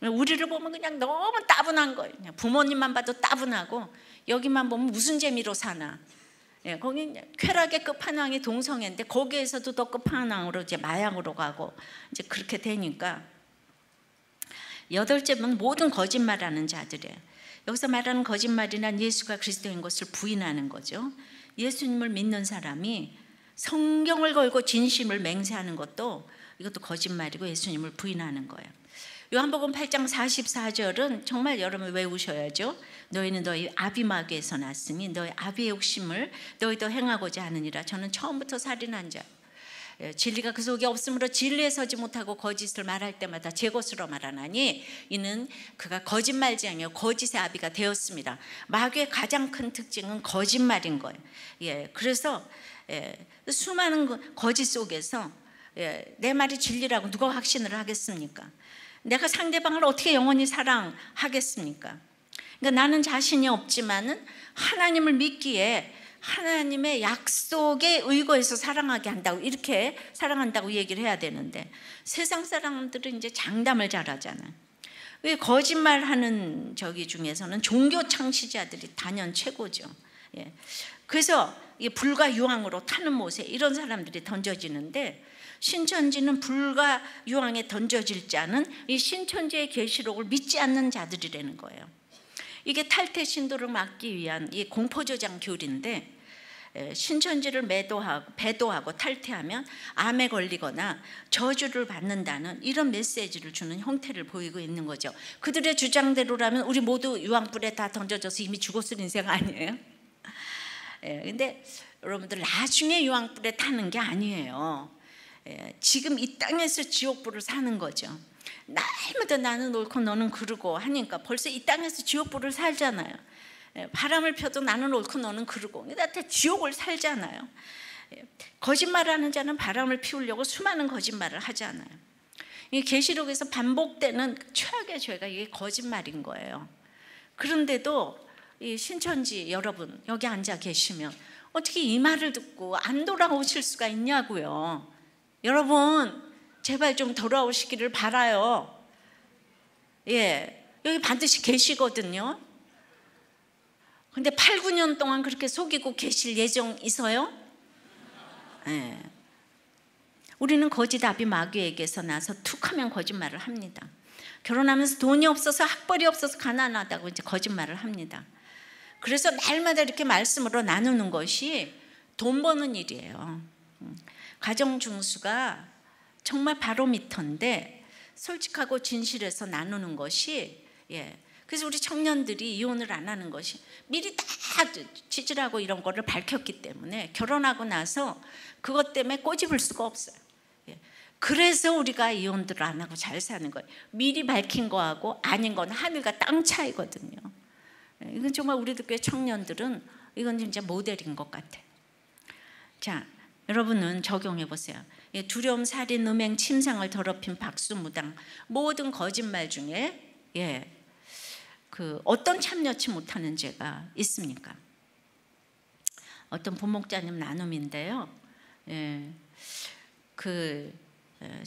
우리를 보면 그냥 너무 따분한 거예요. 그냥 부모님만 봐도 따분하고 여기만 보면 무슨 재미로 사나. 거기 쾌락의 끝판왕이 동성애인데 거기에서도 더 끝판왕으로 이제 마약으로 가고 이제 그렇게 되니까 8째는 모든 거짓말하는 자들이에요. 여기서 말하는 거짓말이란 예수가 그리스도인 것을 부인하는 거죠. 예수님을 믿는 사람이 성경을 걸고 진심을 맹세하는 것도 이것도 거짓말이고 예수님을 부인하는 거예요. 요한복음 8장 44절은 정말 여러분 외우셔야죠. 너희는 너희 아비 마귀에서 났으니 너희 아비의 욕심을 너희도 행하고자 하느니라. 저는 처음부터 살인한 자 진리가 그 속에 없으므로 진리에 서지 못하고 거짓을 말할 때마다 제 것으로 말하나니 이는 그가 거짓말쟁이요 거짓의 아비가 되었습니다. 마귀의 가장 큰 특징은 거짓말인 거예요. 그래서 수많은 거짓 속에서 내 말이 진리라고 누가 확신을 하겠습니까? 내가 상대방을 어떻게 영원히 사랑하겠습니까? 그러니까 나는 자신이 없지만은 하나님을 믿기에 하나님의 약속에 의거해서 사랑하게 한다고, 이렇게 사랑한다고 얘기를 해야 되는데 세상 사람들은 이제 장담을 잘하잖아요. 왜 거짓말하는 저기 중에서는 종교 창시자들이 단연 최고죠. 그래서 불과 유황으로 타는 못에 이런 사람들이 던져지는데, 신천지는 불과 유황에 던져질 자는 이 신천지의 계시록을 믿지 않는 자들이라는 거예요. 이게 탈퇴 신도를 막기 위한 이 공포조장 교리인데, 신천지를 배도하고 탈퇴하면 암에 걸리거나 저주를 받는다는 이런 메시지를 주는 형태를 보이고 있는 거죠. 그들의 주장대로라면 우리 모두 유황불에 다 던져져서 이미 죽었을 인생 아니에요? 근데 여러분들 나중에 유황불에 타는 게 아니에요. 지금 이 땅에서 지옥불을 사는 거죠. 날마다 나는 옳고 너는 그르고 하니까 벌써 이 땅에서 지옥불을 살잖아요. 바람을 펴도 나는 옳고 너는 그르고, 나한테 지옥을 살잖아요. 거짓말하는 자는 바람을 피우려고 수많은 거짓말을 하잖아요. 이 계시록에서 반복되는 최악의 죄가 이게 거짓말인 거예요. 그런데도 이 신천지 여러분 여기 앉아 계시면 어떻게 이 말을 듣고 안 돌아오실 수가 있냐고요. 여러분 제발 좀 돌아오시기를 바라요. 여기 반드시 계시거든요. 근데 8, 9년 동안 그렇게 속이고 계실 예정이서요? 우리는 거짓아비 마귀에게서 나서 툭하면 거짓말을 합니다. 결혼하면서 돈이 없어서 학벌이 없어서 가난하다고 이제 거짓말을 합니다. 그래서 날마다 이렇게 말씀으로 나누는 것이 돈 버는 일이에요. 가정 중수가 정말 바로미터인데 솔직하고 진실해서 나누는 것이, 그래서 우리 청년들이 이혼을 안 하는 것이 미리 다 지질하고 이런 거를 밝혔기 때문에 결혼하고 나서 그것 때문에 꼬집을 수가 없어요. 그래서 우리가 이혼들을 안 하고 잘 사는 거예요. 미리 밝힌 거하고 아닌 건 하늘과 땅 차이거든요. 이건 정말 우리들 교회 청년들은 이건 진짜 모델인 것 같아요. 자, 여러분은 적용해 보세요. 두려움, 살인, 음행, 침상을 더럽힌 박수무당 모든 거짓말 중에 그 어떤 참여치 못하는 죄가 있습니까? 어떤 부목자님 나눔인데요.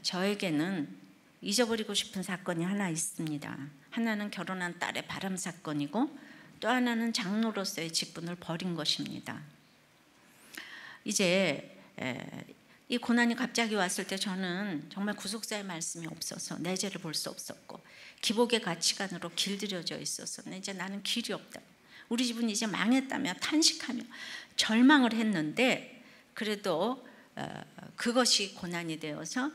저에게는 잊어버리고 싶은 사건이 하나 있습니다. 하나는 결혼한 딸의 바람 사건이고 또 하나는 장로로서의 직분을 버린 것입니다. 이제 이 고난이 갑자기 왔을 때 저는 정말 구속사의 말씀이 없어서 내 죄를 볼 수 없었고 기복의 가치관으로 길들여져 있어서 이제 나는 길이 없다, 우리 집은 이제 망했다며 탄식하며 절망을 했는데, 그래도 그것이 고난이 되어서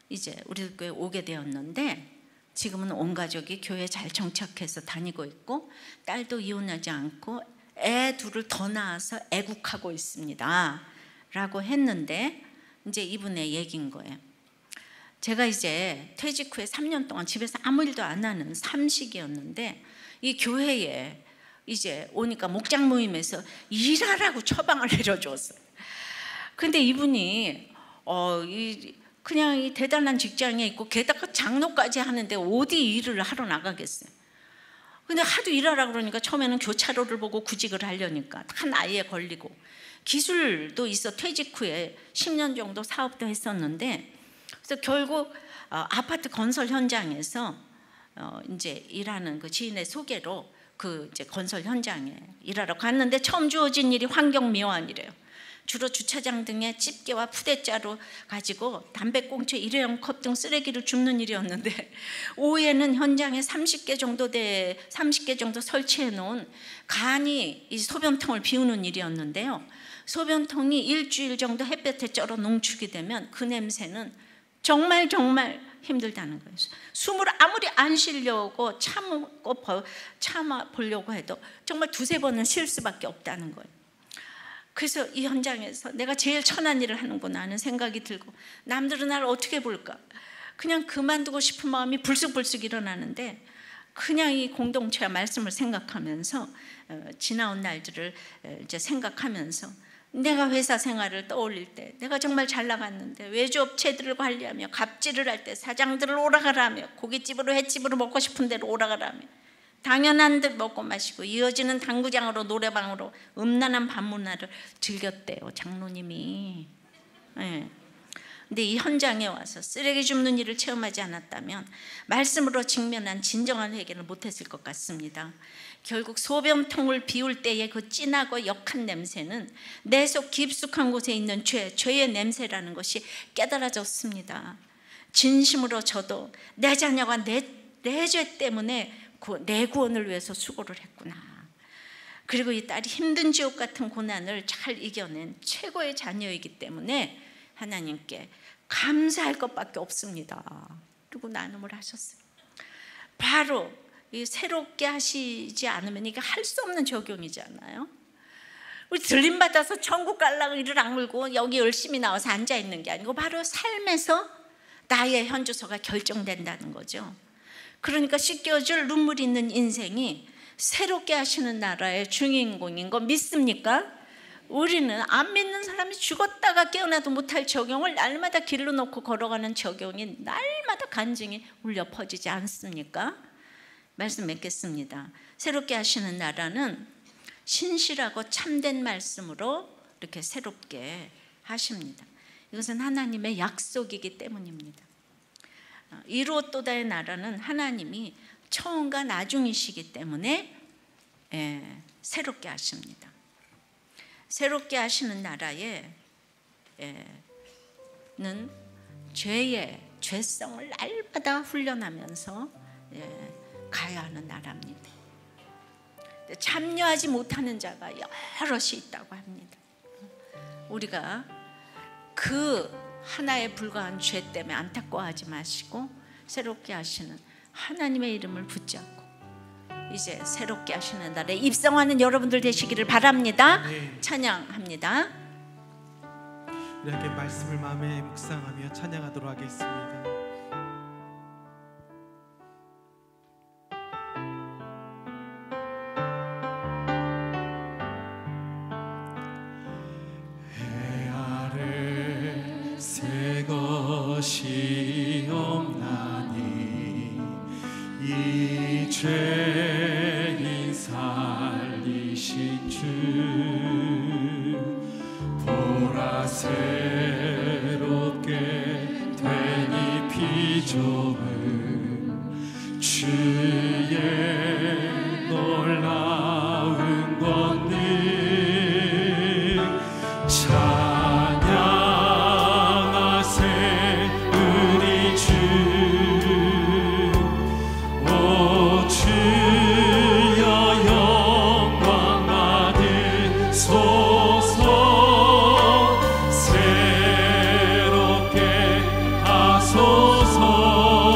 이제 우리 교회에 오게 되었는데, 지금은 온 가족이 교회에 잘 정착해서 다니고 있고 딸도 이혼하지 않고 애 둘을 더 낳아서 애국하고 있습니다 라고 했는데, 이제 이분의 얘기인 거예요. 제가 이제 퇴직 후에 3년 동안 집에서 아무 일도 안 하는 삼식이었는데, 이 교회에 이제 오니까 목장 모임에서 일하라고 처방을 내려줬어요. 근데 이분이 그냥 이 대단한 직장에 있고 게다가 장로까지 하는데 어디 일을 하러 나가겠어요. 근데 하도 일하라 그러니까 처음에는 교차로를 보고 구직을 하려니까 한 아이에 걸리고, 기술도 있어 퇴직 후에 10년 정도 사업도 했었는데, 그래서 결국 아파트 건설 현장에서 이제 일하는 그 지인의 소개로 그 이제 건설 현장에 일하러 갔는데 처음 주어진 일이 환경미화원이래요. 주로 주차장 등에 집게와 푸대자루 가지고 담배꽁초, 일회용 컵 등 쓰레기를 줍는 일이었는데, 오후에는 현장에 30개 정도 설치해 놓은 간이 이 소변통을 비우는 일이었는데요. 소변통이 일주일 정도 햇볕에 쩔어 농축이 되면 그 냄새는 정말 힘들다는 거예요. 숨을 아무리 안 쉬려고 참아보려고 해도 정말 두세 번은 쉴 수밖에 없다는 거예요. 그래서 이 현장에서 내가 제일 천한 일을 하는구나 하는 생각이 들고, 남들은 나를 어떻게 볼까, 그냥 그만두고 싶은 마음이 불쑥불쑥 일어나는데, 그냥 이 공동체와 말씀을 생각하면서 지나온 날들을 이제 생각하면서 내가 회사 생활을 떠올릴 때, 내가 정말 잘 나갔는데 외주업체들을 관리하며 갑질을 할 때 사장들을 오라가라며, 고깃집으로 횟집으로 먹고 싶은 대로 오라가라며, 당연한 듯 먹고 마시고 이어지는 당구장으로 노래방으로 음란한 밤문화를 즐겼대요, 장로님이. 네. 근데 이 현장에 와서 쓰레기 줍는 일을 체험하지 않았다면 말씀으로 직면한 진정한 회개를 못했을 것 같습니다. 결국 소변통을 비울 때의 그 진하고 역한 냄새는 내 속 깊숙한 곳에 있는 죄의 냄새라는 것이 깨달아졌습니다. 진심으로 저도 내 자녀가 내 죄 때문에 내 구원을 위해서 수고를 했구나. 그리고 이 딸이 힘든 지옥 같은 고난을 잘 이겨낸 최고의 자녀이기 때문에 하나님께 감사할 것밖에 없습니다. 그리고 나눔을 하셨어요. 바로 이 새롭게 하시지 않으면 이게 할 수 없는 적용이잖아요. 우리 들림받아서 천국 갈라고 이를 악물고 여기 열심히 나와서 앉아있는 게 아니고 바로 삶에서 나의 현주소가 결정된다는 거죠. 그러니까 씻겨줄 눈물 있는 인생이 새롭게 하시는 나라의 주인공인 거 믿습니까? 우리는 안 믿는 사람이 죽었다가 깨어나도 못할 적용을 날마다 길로 놓고 걸어가는 적용이 날마다 간증이 울려 퍼지지 않습니까? 말씀 맺겠습니다. 새롭게 하시는 나라는 신실하고 참된 말씀으로 이렇게 새롭게 하십니다. 이것은 하나님의 약속이기 때문입니다. 이루었도다의 나라는 하나님이 처음과 나중이시기 때문에 새롭게 하십니다. 새롭게 하시는 나라에는 죄의 죄성을 날마다 훈련하면서 가야 하는 나라입니다. 참여하지 못하는 자가 여럿이 있다고 합니다. 우리가 그 하나에 불과한 죄 때문에 안타까워하지 마시고 새롭게 하시는 하나님의 이름을 붙잡고 이제 새롭게 하시는 날에 입성하는 여러분들 되시기를 바랍니다. 찬양합니다. 우리 함께 말씀을 마음에 묵상하며 찬양하도록 하겠습니다. 것이 없나니 이 죄인 살리신 주 보라 새롭게 되니 비좁은 주의 놀라운 권능 새롭게 하소서.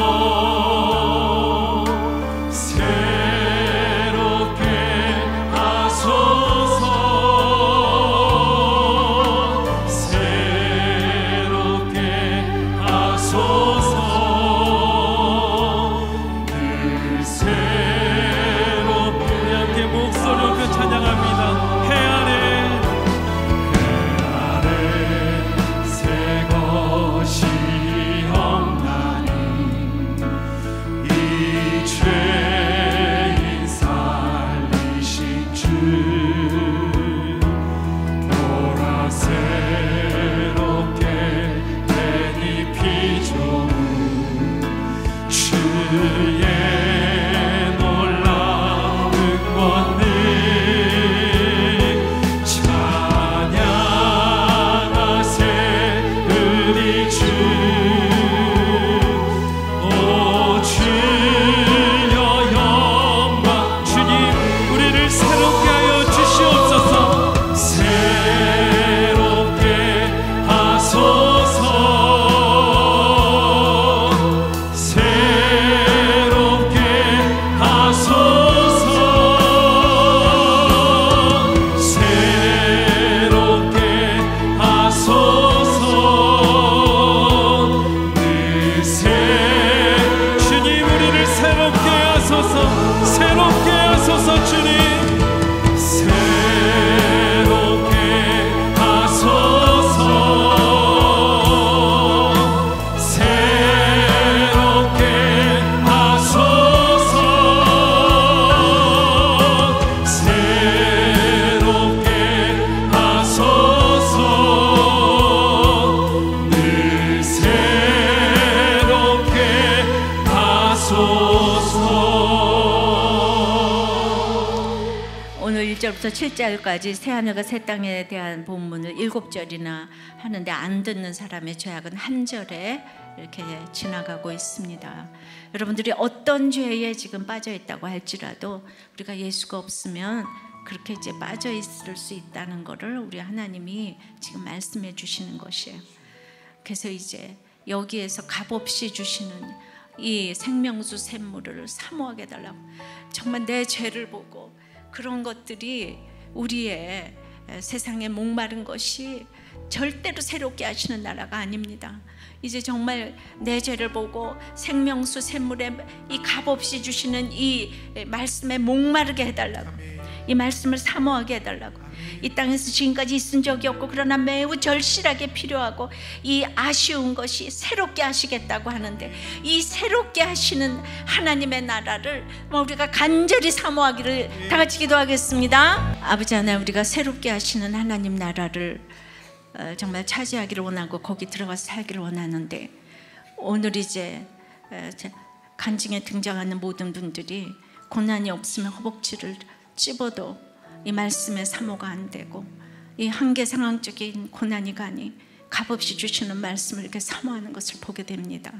1절부터 7절까지 새하늘과 새 땅에 대한 본문을 7절이나 하는데 안 듣는 사람의 죄악은 한 절에 이렇게 지나가고 있습니다. 여러분들이 어떤 죄에 지금 빠져 있다고 할지라도 우리가 예수가 없으면 그렇게 이제 빠져 있을 수 있다는 것을 우리 하나님이 지금 말씀해 주시는 것이에요. 그래서 이제 여기에서 값없이 주시는 이 생명수 샘물을 사모하게 해달라고. 정말 내 죄를 보고 그런 것들이 우리의 세상에 목마른 것이 절대로 새롭게 하시는 나라가 아닙니다. 이제 정말 내 죄를 보고 생명수 샘물에 이 값없이 주시는 이 말씀에 목마르게 해달라고. 이 말씀을 사모하게 해달라고. 이 땅에서 지금까지 있은 적이 없고 그러나 매우 절실하게 필요하고 이 아쉬운 것이 새롭게 하시겠다고 하는데, 이 새롭게 하시는 하나님의 나라를 우리가 간절히 사모하기를 다 같이 기도하겠습니다. 아버지 하나님, 우리가 새롭게 하시는 하나님 나라를 정말 차지하기를 원하고 거기 들어가서 살기를 원하는데, 오늘 이제 간증에 등장하는 모든 분들이 고난이 없으면 허벅지를 찝어도 이 말씀의 사모가 안 되고 이 한계 상황적인 고난이 가니 값없이 주시는 말씀을 이렇게 사모하는 것을 보게 됩니다.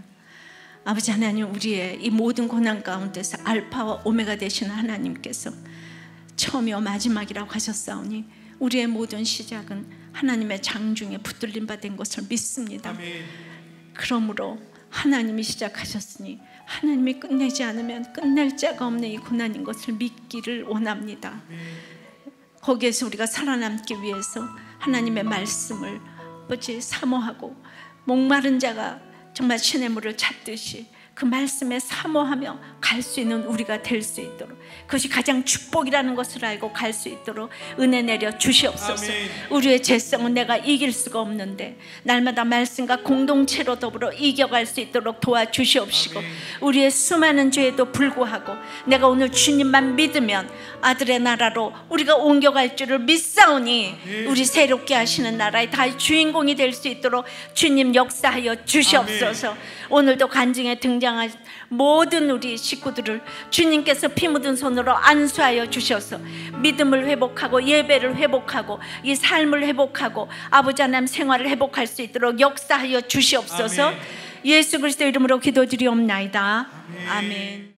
아버지 하나님, 우리의 이 모든 고난 가운데서 알파와 오메가 되시는 하나님께서 처음이요 마지막이라고 하셨사오니 우리의 모든 시작은 하나님의 장중에 붙들림 받은 것을 믿습니다. 아멘. 그러므로 하나님이 시작하셨으니 하나님이 끝내지 않으면 끝낼 자가 없는 이 고난인 것을 믿기를 원합니다. 거기에서 우리가 살아남기 위해서 하나님의 말씀을 사모하고 목마른 자가 정말 신의 물을 찾듯이 그 말씀에 사모하며 갈 수 있는 우리가 될 수 있도록, 그것이 가장 축복이라는 것을 알고 갈 수 있도록 은혜 내려 주시옵소서. 아멘. 우리의 죄성은 내가 이길 수가 없는데 날마다 말씀과 공동체로 더불어 이겨갈 수 있도록 도와주시옵시고, 아멘. 우리의 수많은 죄에도 불구하고 내가 오늘 주님만 믿으면 아들의 나라로 우리가 옮겨갈 줄을 믿사오니 아멘. 우리 새롭게 하시는 나라의 다 주인공이 될 수 있도록 주님 역사하여 주시옵소서. 아멘. 오늘도 간증에 등장한 모든 우리 식구들을 주님께서 피 묻은 손으로 안수하여 주셔서 믿음을 회복하고 예배를 회복하고 이 삶을 회복하고 아버지 하나님 생활을 회복할 수 있도록 역사하여 주시옵소서. 아멘. 예수 그리스도 이름으로 기도드리옵나이다. 아멘. 아멘.